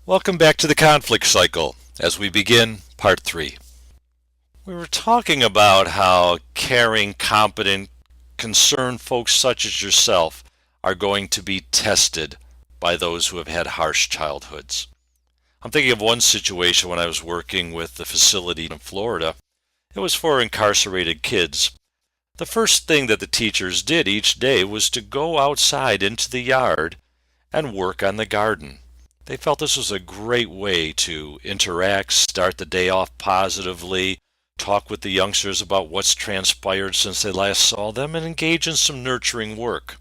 Welcome back to the conflict cycle as we begin part 3. We were talking about how caring, competent, concerned folks such as yourself are going to be tested by those who have had harsh childhoods. I'm thinking of one situation when I was working with the facility in Florida. It was for incarcerated kids. The first thing that the teachers did each day was to go outside into the yard and work on the garden. They felt this was a great way to interact, start the day off positively, talk with the youngsters about what's transpired since they last saw them, and engage in some nurturing work.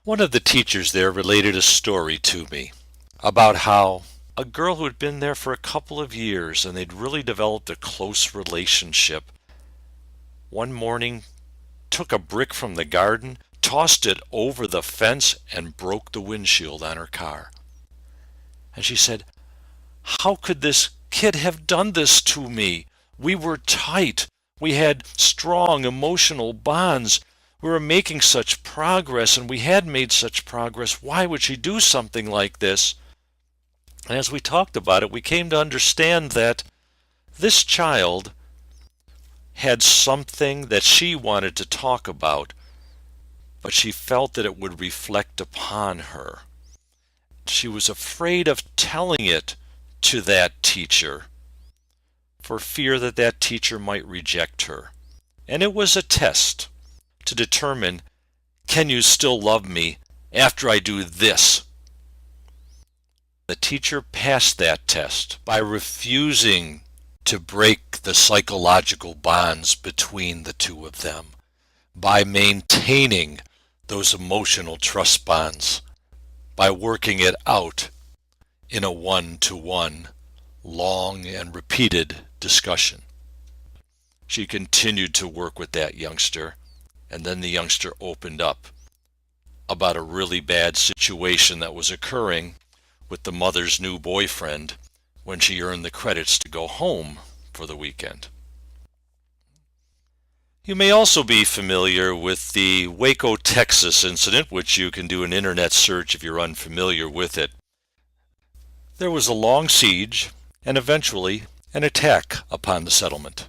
One of the teachers there related a story to me about how a girl who had been there for a couple of years and they'd really developed a close relationship, one morning took a brick from the garden, tossed it over the fence, and broke the windshield on her car. And she said, "How could this kid have done this to me? We were tight. We had strong emotional bonds. We were making such progress, and we had made such progress. Why would she do something like this?" And as we talked about it, we came to understand that this child had something that she wanted to talk about, but she felt that it would reflect upon her. She was afraid of telling it to that teacher for fear that that teacher might reject her. And it was a test to determine, can you still love me after I do this? The teacher passed that test by refusing to break the psychological bonds between the two of them, by maintaining those emotional trust bonds, by working it out in a one-to-one, long and repeated discussion. She continued to work with that youngster, and then the youngster opened up about a really bad situation that was occurring with the mother's new boyfriend when she earned the credits to go home for the weekend. You may also be familiar with the Waco, Texas incident, which you can do an internet search if you're unfamiliar with it. There was a long siege and eventually an attack upon the settlement.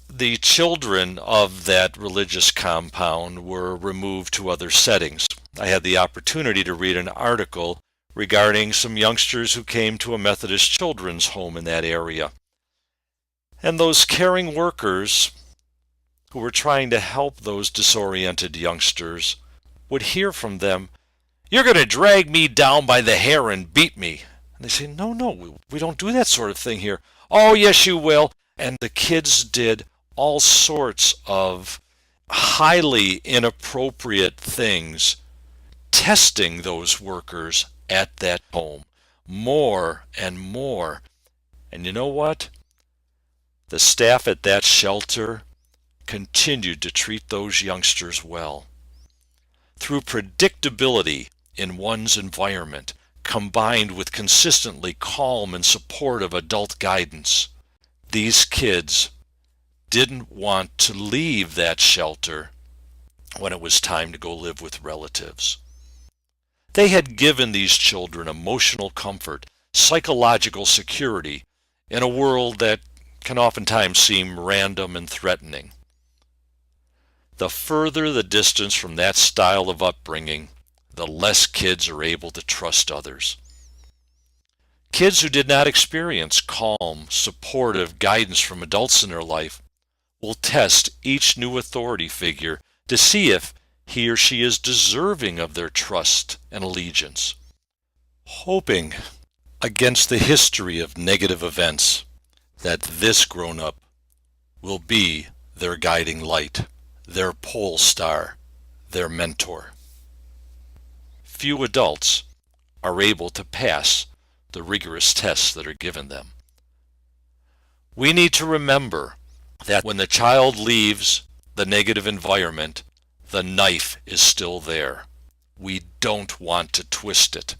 The children of that religious compound were removed to other settings. I had the opportunity to read an article regarding some youngsters who came to a Methodist children's home in that area. And those caring workers who were trying to help those disoriented youngsters would hear from them, "You're going to drag me down by the hair and beat me." And they say, no, we don't do that sort of thing here. "Oh, yes, you will." And the kids did all sorts of highly inappropriate things, testing those workers at that home more and more. And you know what? The staff at that shelter continued to treat those youngsters well. Through predictability in one's environment, combined with consistently calm and supportive adult guidance, these kids didn't want to leave that shelter when it was time to go live with relatives. They had given these children emotional comfort, psychological security in a world that can oftentimes seem random and threatening. The further the distance from that style of upbringing, the less kids are able to trust others. Kids who did not experience calm, supportive guidance from adults in their life will test each new authority figure to see if he or she is deserving of their trust and allegiance, hoping against the history of negative events that this grown-up will be their guiding light, their pole star, their mentor. Few adults are able to pass the rigorous tests that are given them. We need to remember that when the child leaves the negative environment, the knife is still there. We don't want to twist it.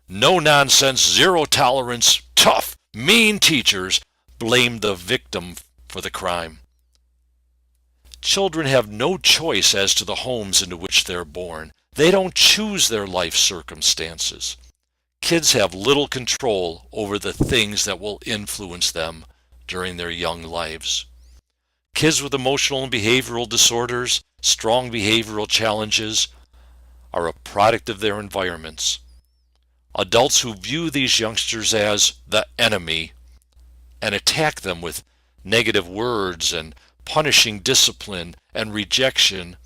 No nonsense, zero tolerance, tough, mean teachers blame the victim for the crime. Children have no choice as to the homes into which they're born. They don't choose their life circumstances. kids have little control over the things that will influence them during their young lives. Kids with emotional and behavioral disorders, strong behavioral challenges, are a product of their environments. Adults who view these youngsters as the enemy and attack them with negative words and punishing discipline and rejection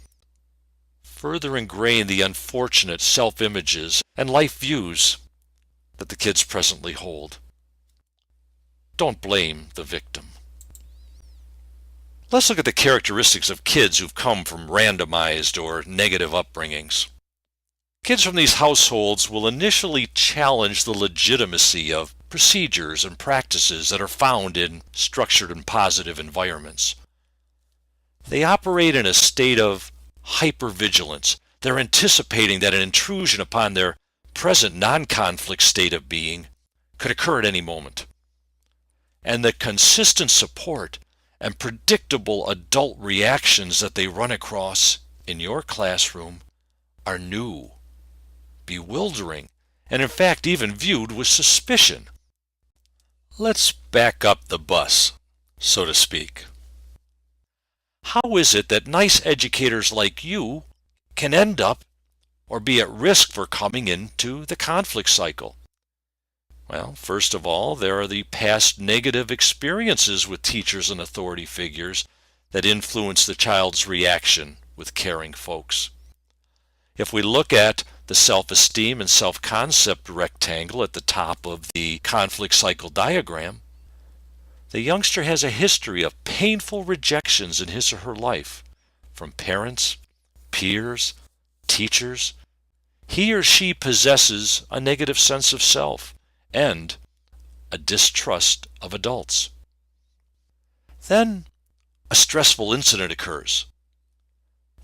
further ingrain the unfortunate self-images and life views that the kids presently hold. Don't blame the victim. Let's look at the characteristics of kids who've come from randomized or negative upbringings. Kids from these households will initially challenge the legitimacy of procedures and practices that are found in structured and positive environments. They operate in a state of hypervigilance. They're anticipating that an intrusion upon their present non-conflict state of being could occur at any moment. And the consistent support and predictable adult reactions that they run across in your classroom are new, bewildering, and in fact even viewed with suspicion. Let's back up the bus, so to speak. How is it that nice educators like you can end up or be at risk for coming into the conflict cycle? Well, first of all, there are the past negative experiences with teachers and authority figures that influence the child's reaction with caring folks. If we look at the self-esteem and self-concept rectangle at the top of the conflict cycle diagram, the youngster has a history of painful rejections in his or her life from parents, peers, teachers. He or she possesses a negative sense of self and a distrust of adults. Then a stressful incident occurs.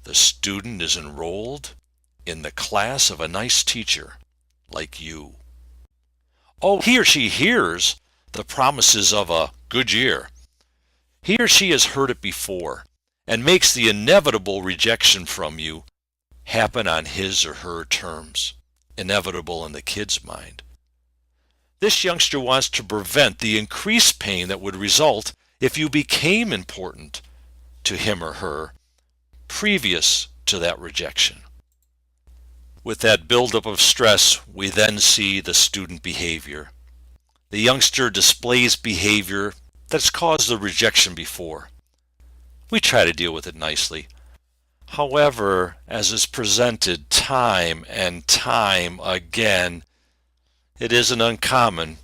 The student is enrolled in the class of a nice teacher like you. Oh, he or she hears the promises of a good year. He or she has heard it before and makes the inevitable rejection from you happen on his or her terms, inevitable in the kid's mind. This youngster wants to prevent the increased pain that would result if you became important to him or her previous to that rejection. With that buildup of stress, we then see the student behavior. The youngster displays behavior that's caused the rejection before. We try to deal with it nicely. However, as is presented time and time again, it isn't uncommon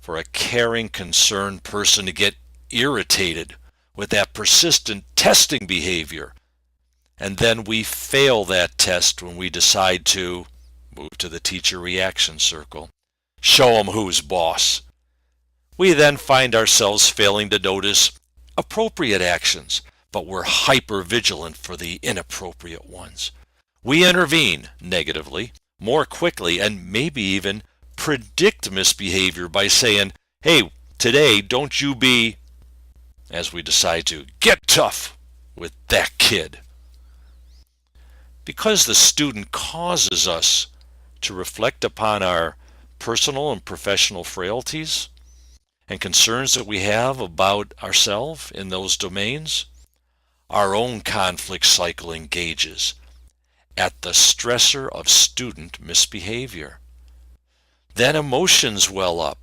for a caring, concerned person to get irritated with that persistent testing behavior. And then we fail that test when we decide to move to the teacher reaction circle. Show them who's boss. We then find ourselves failing to notice appropriate actions, but we're hyper vigilant for the inappropriate ones. We intervene negatively, more quickly, and maybe even predict misbehavior by saying, hey, today don't you be, as we decide to get tough with that kid. Because the student causes us to reflect upon our personal and professional frailties and concerns that we have about ourselves in those domains, our own conflict cycle engages at the stressor of student misbehavior. Then emotions well up,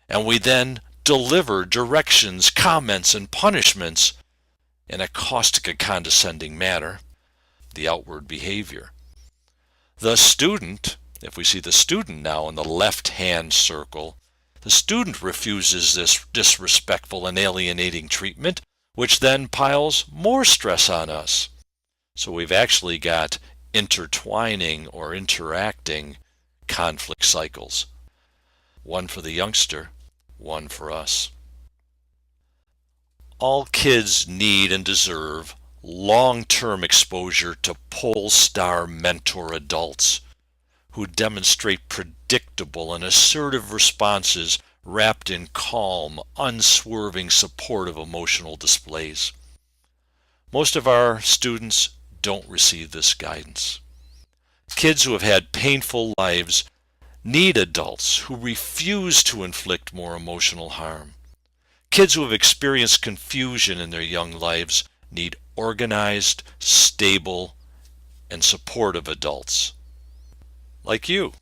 and we then deliver directions, comments, and punishments in a caustic and condescending manner, the outward behavior. The student, if we see the student now in the left-hand circle, the student refuses this disrespectful and alienating treatment, which then piles more stress on us. So we've actually got intertwining or interacting conflict cycles. One for the youngster, one for us. All kids need and deserve long-term exposure to pole-star mentor adults who demonstrate predictable and assertive responses wrapped in calm, unswerving, supportive emotional displays. Most of our students don't receive this guidance. Kids who have had painful lives need adults who refuse to inflict more emotional harm. Kids who have experienced confusion in their young lives need organized, stable, and supportive adults like you.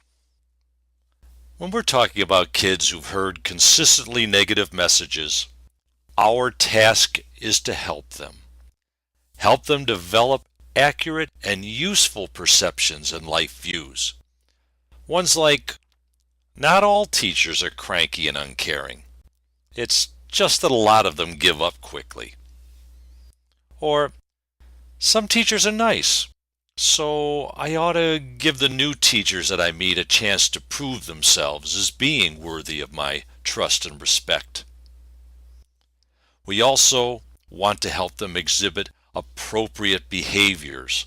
When we're talking about kids who've heard consistently negative messages, our task is to help them. Help them develop accurate and useful perceptions and life views. Ones like, not all teachers are cranky and uncaring. It's just that a lot of them give up quickly. Or, some teachers are nice, so I ought to give the new teachers that I meet a chance to prove themselves as being worthy of my trust and respect. We also want to help them exhibit appropriate behaviors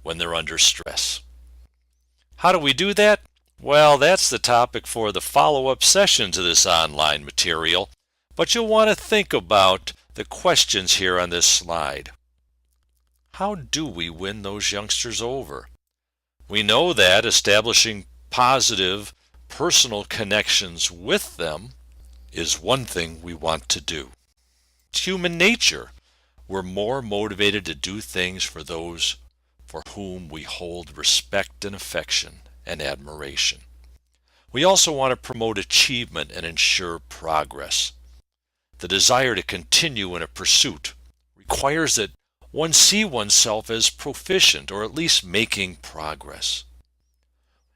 when they're under stress. How do we do that? Well, that's the topic for the follow-up session to this online material, but you'll want to think about the questions here on this slide. How do we win those youngsters over? We know that establishing positive personal connections with them is one thing we want to do. It's human nature. We're more motivated to do things for those for whom we hold respect and affection and admiration. We also want to promote achievement and ensure progress. The desire to continue in a pursuit requires that one see oneself as proficient or at least making progress.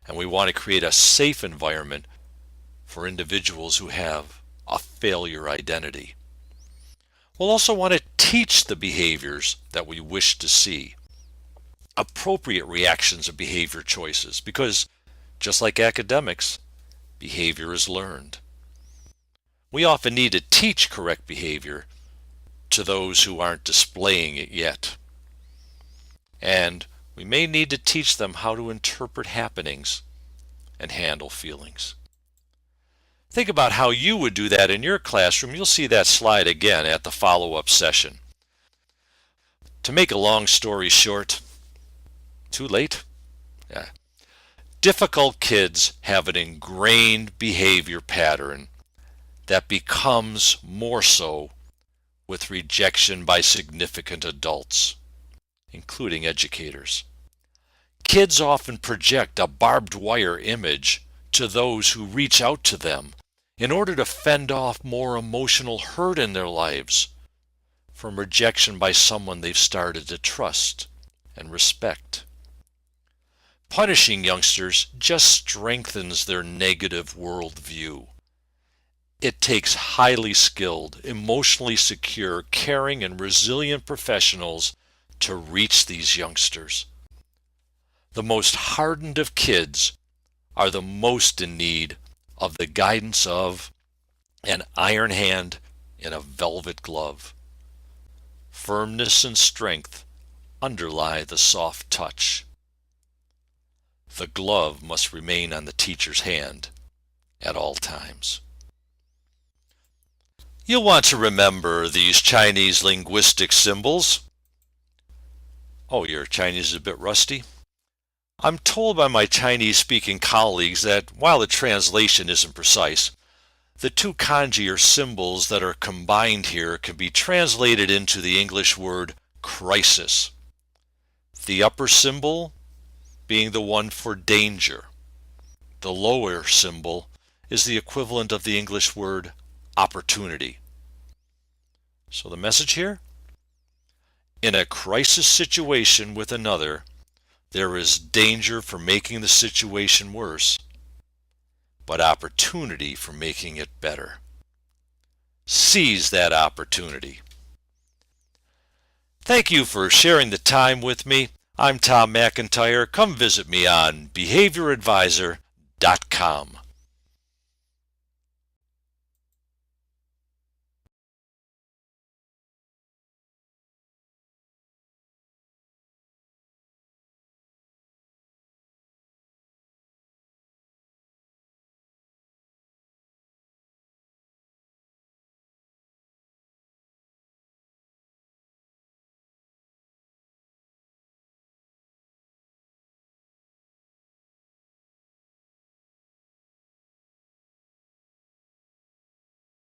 And we want to create a safe environment for individuals who have a failure identity. We'll also want to teach the behaviors that we wish to see, appropriate reactions of behavior choices, because just like academics, behavior is learned. We often need to teach correct behavior to those who aren't displaying it yet. And we may need to teach them how to interpret happenings and handle feelings. Think about how you would do that in your classroom. You'll see that slide again at the follow-up session. To make a long story short, too late? Yeah. Difficult kids have an ingrained behavior pattern that becomes more so with rejection by significant adults, including educators. Kids often project a barbed wire image to those who reach out to them in order to fend off more emotional hurt in their lives from rejection by someone they've started to trust and respect. Punishing youngsters just strengthens their negative worldview. It takes highly skilled, emotionally secure, caring, and resilient professionals to reach these youngsters. The most hardened of kids are the most in need of the guidance of an iron hand in a velvet glove. Firmness and strength underlie the soft touch. The glove must remain on the teacher's hand at all times. You'll want to remember these Chinese linguistic symbols. Oh, your Chinese is a bit rusty? I'm told by my Chinese-speaking colleagues that while the translation isn't precise, the two kanji or symbols that are combined here can be translated into the English word crisis. The upper symbol being the one for danger. The lower symbol is the equivalent of the English word opportunity. So the message here? In a crisis situation with another, there is danger for making the situation worse, but opportunity for making it better. Seize that opportunity. Thank you for sharing the time with me. I'm Tom McIntyre. Come visit me on behavioradvisor.com.